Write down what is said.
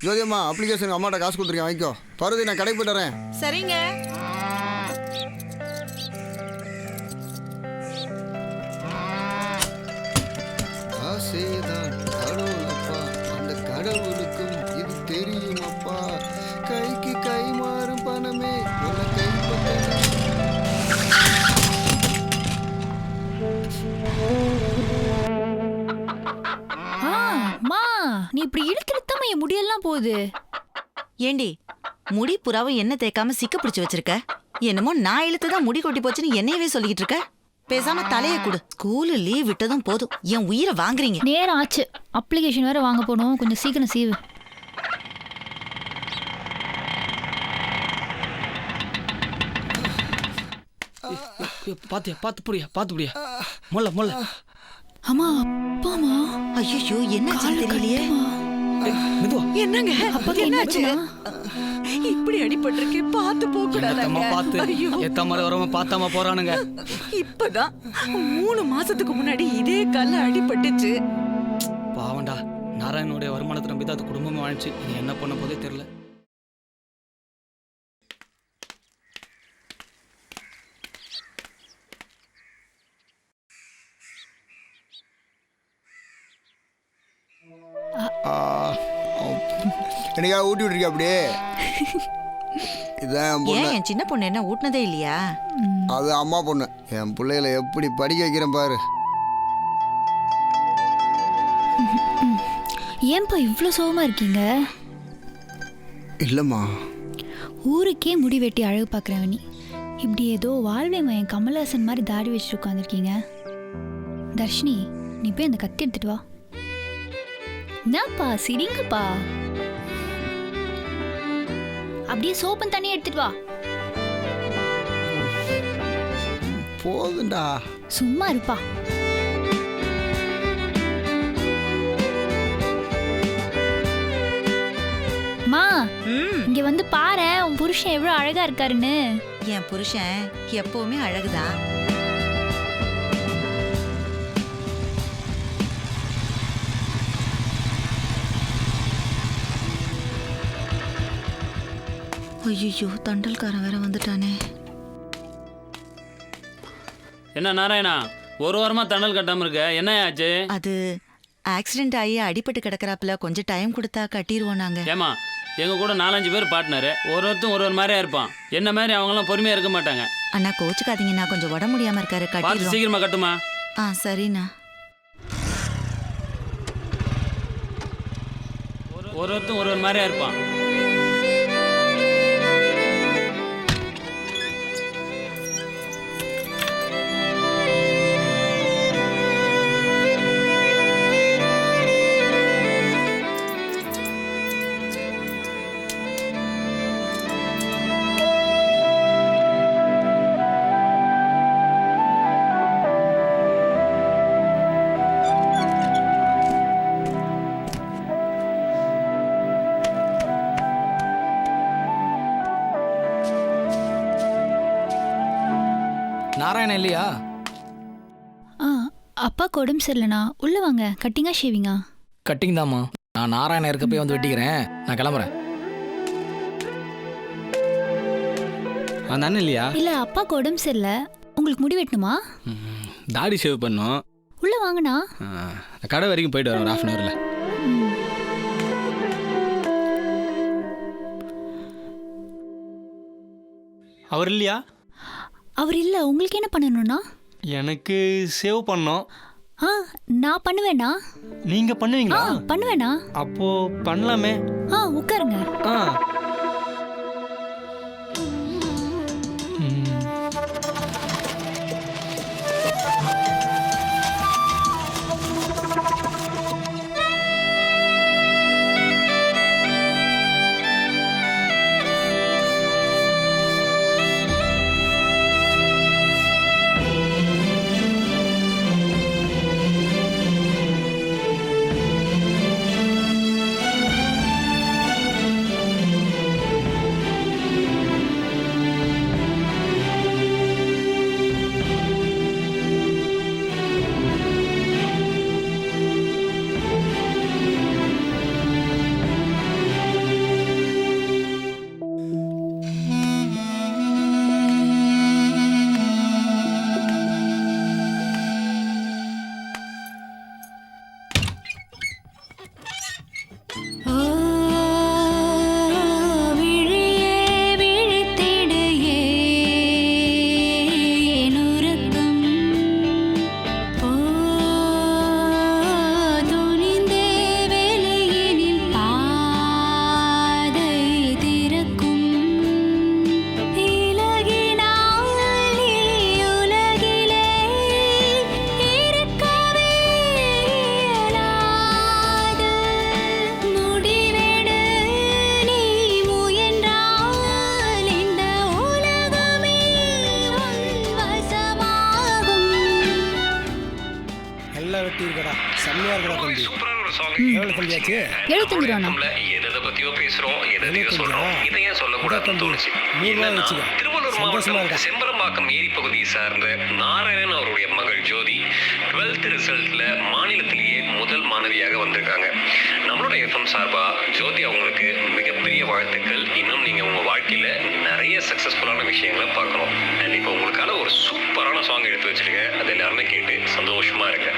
Jothiyamma application அம்மாட்ட காசு கொடுத்துருக்கேன், வாங்கிக்கோ. பருதி நான் கடைக்கு போயிட்டு வரேன். சரிங்க. ஆசைதான் கடவுளப்பா, அந்த கடவுளுக்கும் இது தெரியுமப்பா. கைக்கு கை மாறும் பணமே உன்னை கைப்பற்ற. நீ இப்படி இழுத்துமா என் முடியெல்லாம் போகுது. ஏண்டி முடி புறாவை என்ன தேய்க்காம சிக்க பிடிச்சு வச்சிருக்க? என்னமோ நான் இழுத்துதான் முடி கொட்டி போச்சுன்னு என்னையவே சொல்லிக்கிட்டு இருக்க. பேசாம தலையை கொடு. ஸ்கூலு லீவ் விட்டதும் போதும் என் உயிரை வாங்குறீங்க. நேரம் ஆச்சு, அப்ளிகேஷன் வேற வாங்க போனோம், கொஞ்சம் சீக்கிரம் சீவு. பாத்தியா பாத்து புடியா பாத்து புடியா மொல்ல மொல்ல. அம்மா அப்பாமா. ஐயோ என்னாச்சு தெரியலையே. என்னங்க அப்பாக்கு என்னாச்சு? இப்படி அடிபட்டிருக்கே, பார்த்து போக கூடாதாங்க. பாத்து எத்த மாதிரி வரவங்க பார்த்தாம போறானுங்க. இப்பதான் 3 மாசத்துக்கு முன்னாடி இதே கல்ல அடிபட்டுச்சு. பாவண்டா, நாராயணனுடைய வருமானத்தை நம்பி தான் அது குடும்பமே வாழ்ந்துச்சு. இனி என்ன பண்ண போதே தெரியல. எனக்கா ஊட்டி விட்டுருக்கா அப்படியே. இதான் ஏன் என் சின்ன பொண்ணு என்ன ஊட்டினதே இல்லையா? அது அம்மா பொண்ணு. என் பிள்ளைகளை எப்படி படிக்க வைக்கிறேன் பாரு. ஏன்பா இவ்வளோ சோகமா இருக்கீங்க? இல்லைம்மா, ஊருக்கே முடி வெட்டி அழகு பார்க்குறவ நீ இப்படி ஏதோ வாழ்வே மயன் கமல்ஹாசன் மாதிரி தாடி வச்சுட்டு உட்காந்துருக்கீங்க. தர்ஷினி, நீ போய் அந்த கத்தி எடுத்துட்டு வா. என்னப்பா சிரிங்கப்பா. அப்படியே சோப்பன் தண்ணி எடுத்துட்டு வா. போதுண்டா, சும்மா இருப்பா. மா, இங்க வந்து பாரு உன் புருஷன் எவ்வளவு அழகா இருக்காருன்னு. என் புருஷன் எப்பவுமே அழகுதான். ஐயோ, தண்டல்காரன் வேற வந்துட்டானே. என்ன நாராயணா, ஒரு வாரமா தண்டல் கட்டாம இருக்க, என்ன ஆச்சு? அது ஆக்சிடென்ட் ஆகி அடிபட்டு கிடக்குறாப்புல, கொஞ்சம் டைம் கொடுத்தா கட்டிடுவோம் நாங்க. ஏமா, எங்க கூட 4-5 பேர் பார்ட்னரு, ஒருத்தரும் ஒரு மாதிரியா இருப்பான். என்ன மாதிரி அவங்களாம் பொறுமையா இருக்க மாட்டாங்க. அண்ணா கோச்சுக்காதீங்க, நான் கொஞ்சம் உடம்பு முடியாம இருக்காரு, பார்த்து கட்டிடுவோம். சீக்கிரமா கட்டுமா. சரிண்ணா. ஒருத்தரும் ஒரு மாதிரியா இருப்பான். நாராயணன் இல்லையா? அப்பாக்கு உடம்பு சரியில்லைண்ணா, உள்ள வாங்க. கட்டிங்கா ஷேவிங்கா? கட்டிங் தாம்மா. நான் நாராயணன் இருக்கப்பே வந்து வெட்டிக்கிறேன், நான் கிளம்புறேன். அந்த அண்ணன் இல்லையா? இல்ல, அப்பாக்கு உடம்பு சரியில்லை. உங்களுக்கு முடி வெட்டணுமா? தாடி சேவ் பண்ணோம். உள்ள வாங்கண்ணா. கடை வரைக்கும் போயிட்டு வரோம், ஒரு 1/2 hourல. அவர் இல்லையா? அவர் இல்ல. உங்களுக்கு என்ன பண்ணணும்னா? எனக்கு சேவ் பண்ணோம். நான் பண்ணுவேண்ணா. நீங்க பண்ணுவீங்களா? பண்ணுவேண்ணா. அப்போ பண்ணலாமே. உட்காருங்க. செம்மையா இருக்கடா தம்பி. சூப்பரான ஒரு சாங். எவ்வளவு தம்பி ஆச்சு? 75 ரூபாண்ணா. எதை பத்தியோ பேசுறோம், எதையோ சொல்றோம். இதை ஏன் சொல்லக்கூடாதுன்னு தோணுச்சு. 100 ரூபா வச்சுக்க. திருவள்ளூர் சந்தோஷமா மாவட்டம் இருக்கா? செம்பரம்பாக்கம் ஏரி பகுதியை சார்ந்த நாராயணன் அவருடைய மகள் ஜோதி 12th ரிசல்ட்ல மாநிலத்திலேயே முதல் மாணவியாக வந்திருக்காங்க. நம்மளோட எஃப்எம் சார்பா ஜோதி அவங்களுக்கு மிகப்பெரிய வாழ்த்துக்கள். இன்னும் நீங்க உங்க வாழ்க்கையில நிறைய சக்சஸ்ஃபுல்லான விஷயங்களை பார்க்கணும். அண்ட் இப்போ உங்களுக்கான ஒரு சூப்பரான சாங் எடுத்து வச்சிருக்கேன். அதை எல்லாருமே கேட்டு சந்தோஷமா இருங்க.